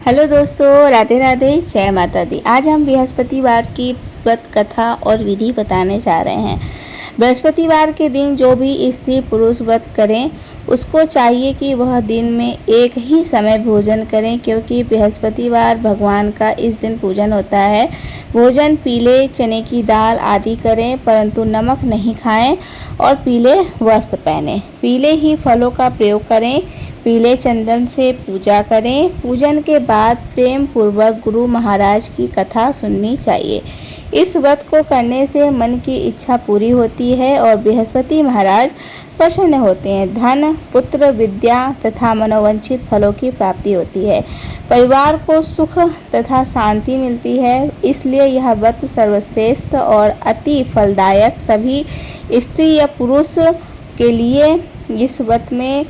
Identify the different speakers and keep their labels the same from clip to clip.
Speaker 1: Hello दोस्तों, राधे राधे, जय माता दी। आज हम बृहस्पतिवार की व्रत कथा और विधि बताने जा रहे हैं। बृहस्पतिवार के दिन जो भी स्त्री पुरुष व्रत करें उसको चाहिए कि वह दिन में एक ही समय भोजन करें, क्योंकि बृहस्पतिवार भगवान का इस दिन पूजन होता है। भोजन पीले चने की दाल आदि करें, परंतु नमक नहीं खाएं और पीले वस्त्र पहनें। पीले ही फलों का प्रयोग करें। पीले चंदन से पूजा करें। पूजन के बाद प्रेम पूर्वक गुरु महाराज की कथा सुननी चाहिए। इस व्रत को करने से मन की इच्छा पूरी होती है और बृहस्पति महाराज प्रसन्न होते हैं। धन, पुत्र, विद्या तथा मनोवांछित फलों की प्राप्ति होती है। परिवार को सुख तथा शांति मिलती है। इसलिए यह व्रत सर्वश्रेष्ठ और अति फलदायक सभी स्त्री या पुरुष के लिए इस व्रत में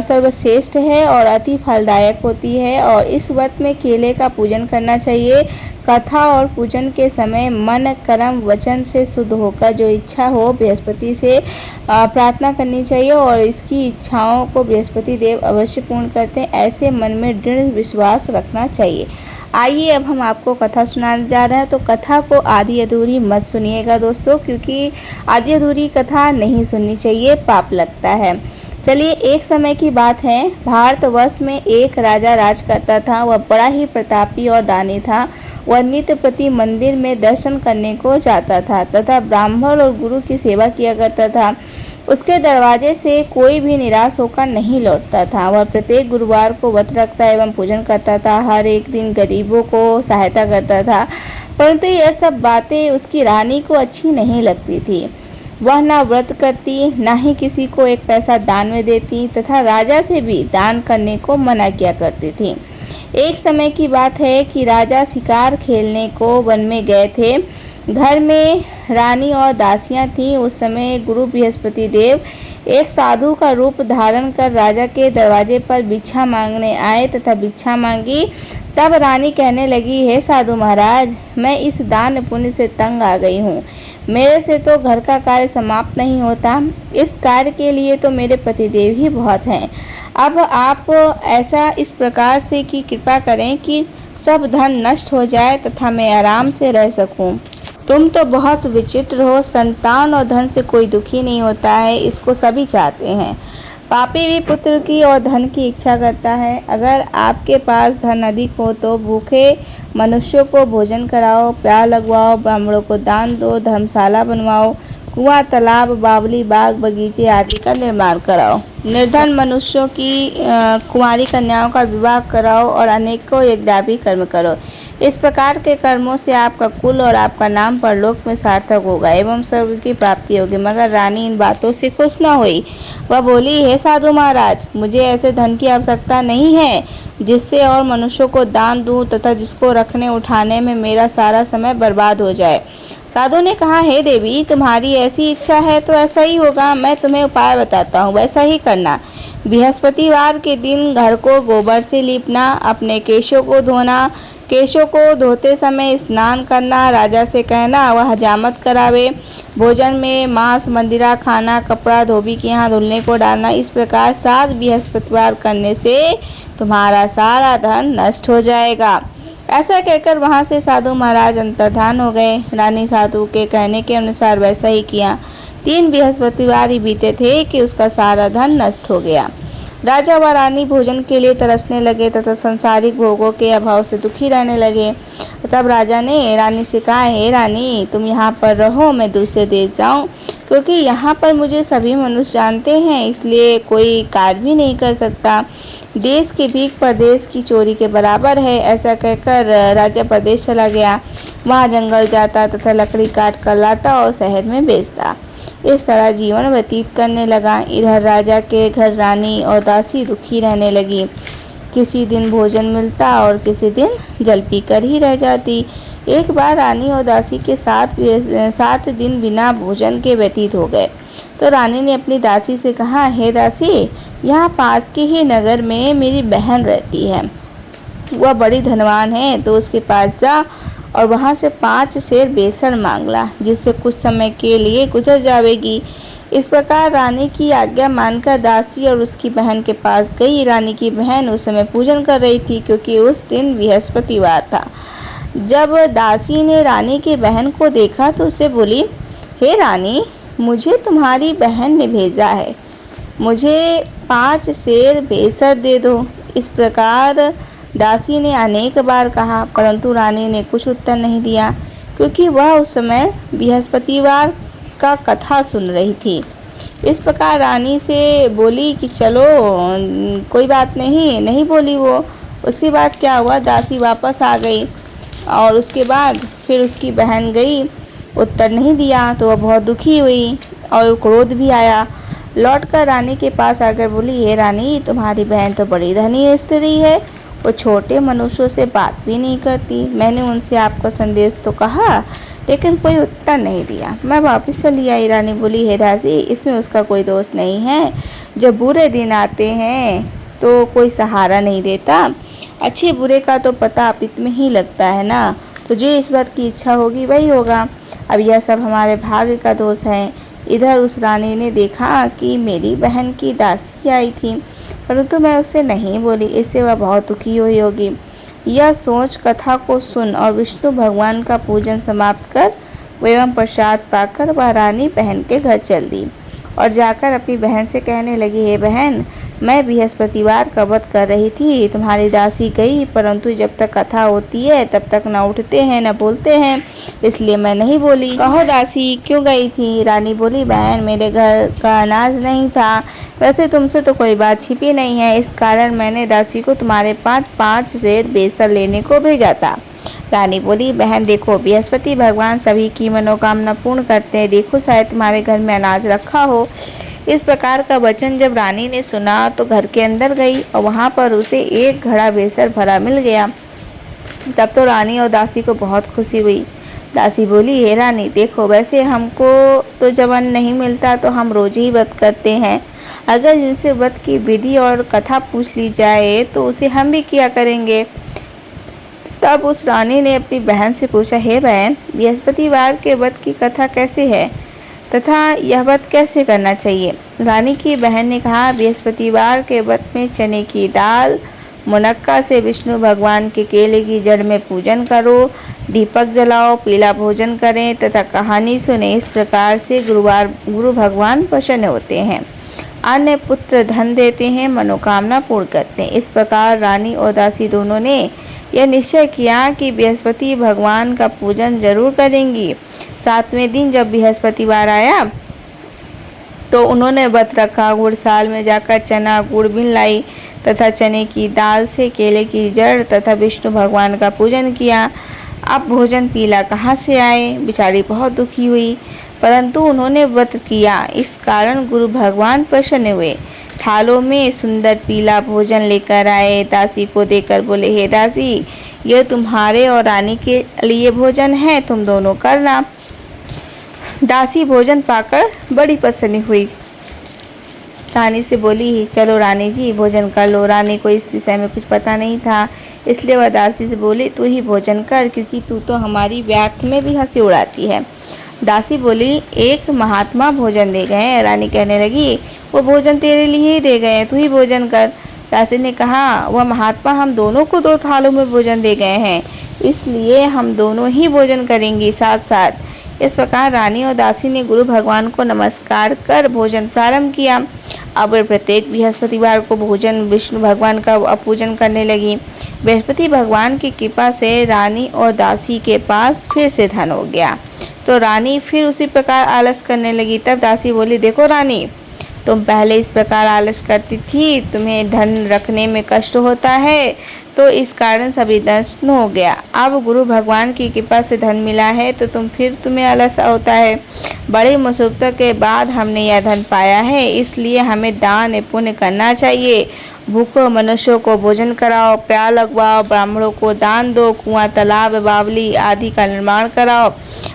Speaker 1: सर्वश्रेष्ठ है और अति फलदायक होती है। और इस व्रत में केले का पूजन करना चाहिए। कथा और पूजन के समय मन, कर्म, वचन से शुद्ध होकर जो इच्छा हो बृहस्पति से प्रार्थना करनी चाहिए और इसकी इच्छाओं को बृहस्पति देव अवश्य पूर्ण करते हैं। ऐसे मन में दृढ़ विश्वास रखना चाहिए। आइए अब हम आपको कथा सुनाने जा रहे हैं। तो कथा को आधी अधूरी मत सुनिएगा दोस्तों, क्योंकि आधी अधूरी कथा नहीं सुननी चाहिए, पाप लगता है। चलिए, एक समय की बात है। भारतवर्ष में एक राजा राज करता था। वह बड़ा ही प्रतापी और दानी था। वह नित्य प्रति मंदिर में दर्शन करने को जाता था तथा ब्राह्मण और गुरु की सेवा किया करता था। उसके दरवाजे से कोई भी निराश होकर नहीं लौटता था। वह प्रत्येक गुरुवार को व्रत रखता एवं पूजन करता था। हर एक दिन गरीबों को सहायता करता था, परंतु यह सब बातें उसकी रानी को अच्छी नहीं लगती थी। वह ना व्रत करती, ना ही किसी को एक पैसा दान में देती तथा राजा से भी दान करने को मना किया करती थी। एक समय की बात है कि राजा शिकार खेलने को वन में गए थे। घर में रानी और दासियां थीं। उस समय गुरु बृहस्पति देव एक साधु का रूप धारण कर राजा के दरवाजे पर भिक्षा मांगने आए तथा भिक्षा मांगी। तब रानी कहने लगी, हे साधु महाराज, मैं इस दान पुण्य से तंग आ गई हूँ। मेरे से तो घर का कार्य समाप्त नहीं होता। इस कार्य के लिए तो मेरे पतिदेव ही बहुत हैं। अब आप ऐसा इस प्रकार से की कृपा करें कि सब धन नष्ट हो जाए तथा मैं आराम से रह सकूं। तुम तो बहुत विचित्र हो। संतान और धन से कोई दुखी नहीं होता है, इसको सभी चाहते हैं। पापी भी पुत्र की और धन की इच्छा करता है। अगर आपके पास धन अधिक हो तो भूखे मनुष्यों को भोजन कराओ, प्यार लगवाओ, ब्राह्मणों को दान दो, धर्मशाला बनवाओ, कुआं, तालाब, बावली, बाग, बगीचे आदि का निर्माण कराओ। निर्धन मनुष्यों की कुंवारी कन्याओं का विवाह कराओ और अनेकों यज्ञादि कर्म करो। इस प्रकार के कर्मों से आपका कुल और आपका नाम परलोक में सार्थक होगा एवं स्वर्ग की प्राप्ति होगी। मगर रानी इन बातों से खुश न हुई। वह बोली, हे साधु महाराज, मुझे ऐसे धन की आवश्यकता नहीं है जिससे और मनुष्यों को दान दूं तथा जिसको रखने उठाने में मेरा सारा समय बर्बाद हो जाए। साधु ने कहा, हे देवी, तुम्हारी ऐसी इच्छा है तो ऐसा ही होगा। मैं तुम्हें उपाय बताता हूँ, वैसा ही करना। बृहस्पतिवार के दिन घर को गोबर से लीपना, अपने केशों को धोना, केशों को धोते समय स्नान करना, राजा से कहना वह हजामत करावे, भोजन में मांस, मंदिरा खाना, कपड़ा धोबी के यहाँ धुलने को डालना। इस प्रकार 7 बृहस्पतिवार करने से तुम्हारा सारा धन नष्ट हो जाएगा। ऐसा कहकर वहाँ से साधु महाराज अंतर्धान हो गए। रानी साधु के कहने के अनुसार वैसा ही किया। 3 बृहस्पतिवार ही बीते थे कि उसका सारा धन नष्ट हो गया। राजा व रानी भोजन के लिए तरसने लगे तथा संसारिक भोगों के अभाव से दुखी रहने लगे। तब राजा ने रानी से कहा, हे रानी, तुम यहाँ पर रहो, मैं दूसरे देश जाऊँ, क्योंकि यहाँ पर मुझे सभी मनुष्य जानते हैं, इसलिए कोई कार्य भी नहीं कर सकता। देश की भीख परदेश की चोरी के बराबर है। ऐसा कहकर राजा प्रदेश चला गया। वहाँ जंगल जाता तथा लकड़ी काट कर लाता और शहर में बेचता। इस तरह जीवन व्यतीत करने लगा। इधर राजा के घर रानी और दासी दुखी रहने लगी। किसी दिन भोजन मिलता और किसी दिन जल पीकर ही रह जाती। एक बार रानी और दासी के 7 दिन बिना भोजन के व्यतीत हो गए। तो रानी ने अपनी दासी से कहा, हे दासी, यहाँ पास के ही नगर में मेरी बहन रहती है। वह बड़ी धनवान है, तो उसके पास जा और वहाँ से 5 सेर बेसन मांग ला, जिससे कुछ समय के लिए गुजर जाएगी। इस प्रकार रानी की आज्ञा मानकर दासी और उसकी बहन के पास गई। रानी की बहन उस समय पूजन कर रही थी क्योंकि उस दिन बृहस्पतिवार था। जब दासी ने रानी की बहन को देखा तो उसे बोली, हे रानी, मुझे तुम्हारी बहन ने भेजा है, मुझे 5 सेर बेसर दे दो। इस प्रकार दासी ने अनेक बार कहा, परंतु रानी ने कुछ उत्तर नहीं दिया क्योंकि वह उस समय बृहस्पतिवार का कथा सुन रही थी। इस प्रकार रानी से बोली कि चलो, कोई बात नहीं बोली वो। उसके बाद क्या हुआ, दासी वापस आ गई और उसके बाद फिर उसकी बहन गई, उत्तर नहीं दिया तो वह बहुत दुखी हुई और क्रोध भी आया। लौटकर रानी के पास आकर बोली, हे रानी, तुम्हारी बहन तो बड़ी धनी स्त्री है, वो छोटे मनुष्यों से बात भी नहीं करती। मैंने उनसे आपका संदेश तो कहा लेकिन कोई उत्तर नहीं दिया, मैं वापस चली आई। रानी बोली, हे दासी, इसमें उसका कोई दोष नहीं है। जब बुरे दिन आते हैं तो कोई सहारा नहीं देता, अच्छे बुरे का तो पता अपित में ही लगता है ना। तो जो ईश्वर की इच्छा होगी वही होगा। अब यह सब हमारे भाग्य का दोष है। इधर उस रानी ने देखा कि मेरी बहन की दासी आई थी, परंतु मैं उससे नहीं बोली, इससे वह बहुत दुखी हुई होगी। यह सोच कथा को सुन और विष्णु भगवान का पूजन समाप्त कर एवं प्रसाद पाकर वह रानी बहन के घर चल दी और जाकर अपनी बहन से कहने लगी, हे बहन, मैं बृहस्पतिवार का व्रत कर रही थी, तुम्हारी दासी गई, परंतु जब तक कथा होती है तब तक न उठते हैं न बोलते हैं, इसलिए मैं नहीं बोली। कहो दासी, क्यों गई थी? रानी बोली, बहन, मेरे घर का अनाज नहीं था। वैसे तुमसे तो कोई बात छिपी नहीं है, इस कारण मैंने दासी को तुम्हारे 5 सेर बेसर लेने को भेजा था। रानी बोली, बहन देखो, बृहस्पति भगवान सभी की मनोकामना पूर्ण करते हैं, देखो शायद तुम्हारे घर में अनाज रखा हो। इस प्रकार का वचन जब रानी ने सुना तो घर के अंदर गई और वहाँ पर उसे 1 घड़ा बेसर भरा मिल गया। तब तो रानी और दासी को बहुत खुशी हुई। दासी बोली, हे रानी, देखो, वैसे हमको तो जब अन्न नहीं मिलता तो हम रोज ही व्रत करते हैं, अगर जिनसे व्रत की विधि और कथा पूछ ली जाए तो उसे हम भी किया करेंगे। तब उस रानी ने अपनी बहन से पूछा, हे बहन, बृहस्पतिवार के व्रत की कथा कैसे है तथा यह व्रत कैसे करना चाहिए? रानी की बहन ने कहा, बृहस्पतिवार के व्रत में चने की दाल, मुनक्का से विष्णु भगवान के केले की जड़ में पूजन करो, दीपक जलाओ, पीला भोजन करें तथा कहानी सुने। इस प्रकार से गुरु भगवान प्रसन्न होते हैं, अन्य पुत्र धन देते हैं, मनोकामना पूर्ण करते हैं। इस प्रकार रानी और दासी दोनों ने यह निश्चय किया कि बृहस्पति भगवान का पूजन जरूर करेंगी। 7वें दिन जब बृहस्पतिवार आया तो उन्होंने व्रत रखा, गुड़साल में जाकर चना गुड़ बिन लाई तथा चने की दाल से केले की जड़ तथा विष्णु भगवान का पूजन किया। अब भोजन पीला कहाँ से आए? बेचारी बहुत दुखी हुई, परंतु उन्होंने व्रत किया, इस कारण गुरु भगवान प्रसन्न हुए। थालों में सुंदर पीला भोजन लेकर आए, दासी को देकर बोले, हे दासी, यह तुम्हारे और रानी के लिए भोजन है, तुम दोनों करना। दासी भोजन पाकर बड़ी प्रसन्न हुई, रानी से बोली, चलो रानी जी, भोजन कर लो। रानी को इस विषय में कुछ पता नहीं था, इसलिए वह दासी से बोली, तू ही भोजन कर, क्योंकि तू तो हमारी व्यर्थ में भी हंसी उड़ाती है। दासी बोली, एक महात्मा भोजन दे गए। रानी कहने लगी, वो भोजन तेरे लिए ही दे गए, तू ही भोजन कर। दासी ने कहा, वह महात्मा हम दोनों को 2 थालों में भोजन दे गए हैं, इसलिए हम दोनों ही भोजन करेंगे साथ साथ। इस प्रकार रानी और दासी ने गुरु भगवान को नमस्कार कर भोजन प्रारंभ किया। अब वे प्रत्येक बृहस्पतिवार को भोजन विष्णु भगवान का पूजन करने लगी। बृहस्पति भगवान की कृपा से रानी और दासी के पास फिर से धन हो गया, तो रानी फिर उसी प्रकार आलस करने लगी। तब दासी बोली, देखो रानी, तुम पहले इस प्रकार आलस करती थी, तुम्हें धन रखने में कष्ट होता है, तो इस कारण सभी नष्ट हो गया। अब गुरु भगवान की कृपा से धन मिला है तो तुम्हें आलस होता है। बड़ी मुसीबत के बाद हमने यह धन पाया है, इसलिए हमें दान पुण्य करना चाहिए भूखे मनुष्यों को भोजन कराओ, प्यार लगवाओ, ब्राह्मणों को दान दो, कुआं, तालाब, बावली आदि का निर्माण कराओ,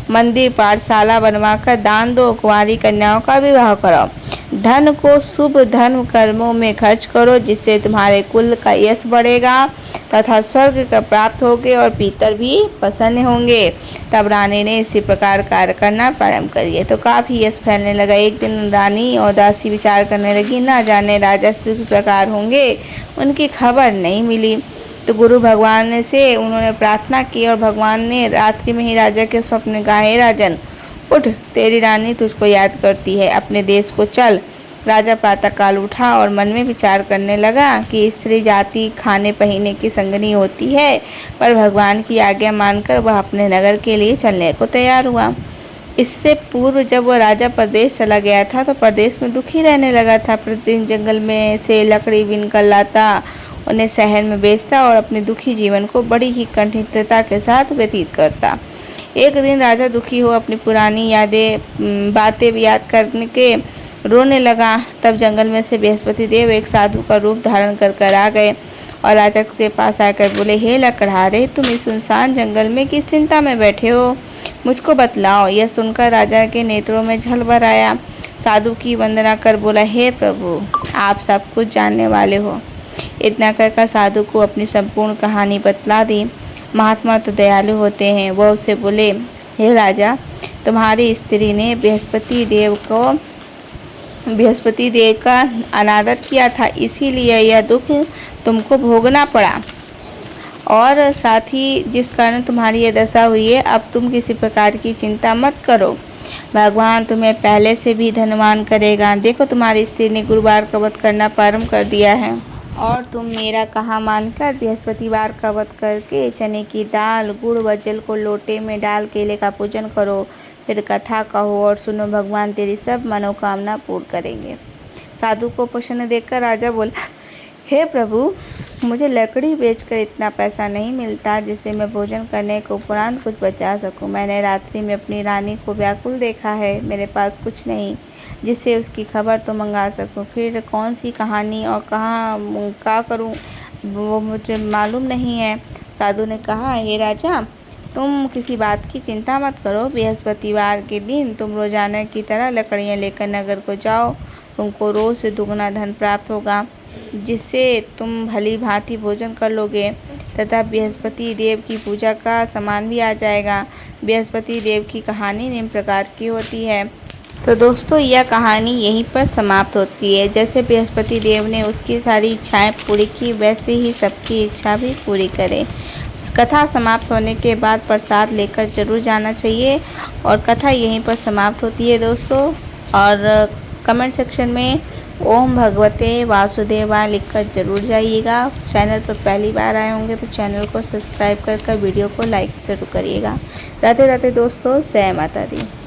Speaker 1: मंदिर, पाठशाला बनवाकर दान दो, कुंवारी कन्याओं का विवाह कराओ। धन को शुभ धर्म कर्मों में खर्च करो, जिससे तुम्हारे कुल का यश बढ़ेगा तथा स्वर्ग का प्राप्त होगे और पितर भी प्रसन्न होंगे। तब रानी ने इसी प्रकार कार्य करना प्रारंभ कर दिया तो काफी यश फैलने लगा। एक दिन रानी और दासी विचार करने लगी, ना जाने राजा किस प्रकार होंगे, उनकी खबर नहीं मिली। तो गुरु भगवान से उन्होंने प्रार्थना की और भगवान ने रात्रि में ही राजा के स्वप्न में कहा, हे राजन, उठ, तेरी रानी तुझको याद करती है, अपने देश को चल। राजा प्रातःकाल उठा और मन में विचार करने लगा कि स्त्री जाति खाने पहनने की संगनी होती है, पर भगवान की आज्ञा मानकर वह अपने नगर के लिए चलने को तैयार हुआ। इससे पूर्व जब वह राजा प्रदेश चला गया था तो प्रदेश में दुखी रहने लगा था। प्रतिदिन जंगल में से लकड़ी बीन कर लाता, उन्हें शहर में बेचता और अपने दुखी जीवन को बड़ी ही कठिनता के साथ व्यतीत करता। एक दिन राजा दुखी हो अपनी पुरानी बातें याद करने के रोने लगा। तब जंगल में से बृहस्पति देव एक साधु का रूप धारण कर आ गए और राजा के पास आकर बोले, हे लकड़हारे, तुम इस सुनसान जंगल में किस चिंता में बैठे हो, मुझको बतलाओ। यह सुनकर राजा के नेत्रों में झल भर आया। साधु की वंदना कर बोला, हे प्रभु, आप सब कुछ जानने वाले हो। इतना कहकर साधु को अपनी संपूर्ण कहानी बतला दी। महात्मा तो दयालु होते हैं। वह उससे बोले, हे राजा, तुम्हारी स्त्री ने बृहस्पति देव का अनादर किया था, इसीलिए यह दुख तुमको भोगना पड़ा और साथ ही जिस कारण तुम्हारी यह दशा हुई है। अब तुम किसी प्रकार की चिंता मत करो, भगवान तुम्हें पहले से भी धनवान करेगा। देखो, तुम्हारी स्त्री ने गुरुवार का व्रत करना प्रारंभ कर दिया है और तुम मेरा कहा मानकर बृहस्पतिवार का व्रत करके चने की दाल, गुड़ व जल को लोटे में डाल केले का पूजन करो। फिर कथा कहो और सुनो, भगवान तेरी सब मनोकामना पूर्ण करेंगे। साधु को प्रसन्न देखकर राजा बोला, हे प्रभु, मुझे लकड़ी बेचकर इतना पैसा नहीं मिलता जिससे मैं भोजन करने के उपरांत कुछ बचा सकूं। मैंने रात्रि में अपनी रानी को व्याकुल देखा है, मेरे पास कुछ नहीं जिससे उसकी खबर तो मंगा सकूं। फिर कौन सी कहानी और कहाँ क्या करूं, वो मुझे मालूम नहीं है। साधु ने कहा, हे राजा, तुम किसी बात की चिंता मत करो। बृहस्पतिवार के दिन तुम रोजाना की तरह लकड़ियाँ लेकर नगर को जाओ। तुमको रोज से दुगना धन प्राप्त होगा, जिससे तुम भली भांति भोजन कर लोगे तथा बृहस्पति देव की पूजा का सामान भी आ जाएगा। बृहस्पति देव की कहानी निम्न प्रकार की होती है। तो दोस्तों, यह कहानी यहीं पर समाप्त होती है। जैसे बृहस्पति देव ने उसकी सारी इच्छाएं पूरी की, वैसे ही सबकी इच्छा भी पूरी करे। कथा समाप्त होने के बाद प्रसाद लेकर जरूर जाना चाहिए और कथा यहीं पर समाप्त होती है दोस्तों। और कमेंट सेक्शन में ओम भगवते वासुदेवाय लिखकर जरूर जाइएगा। चैनल पर पहली बार आए होंगे तो चैनल को सब्सक्राइब कर वीडियो को लाइक जरूर करिएगा। राधे राधे दोस्तों, जय माता दी।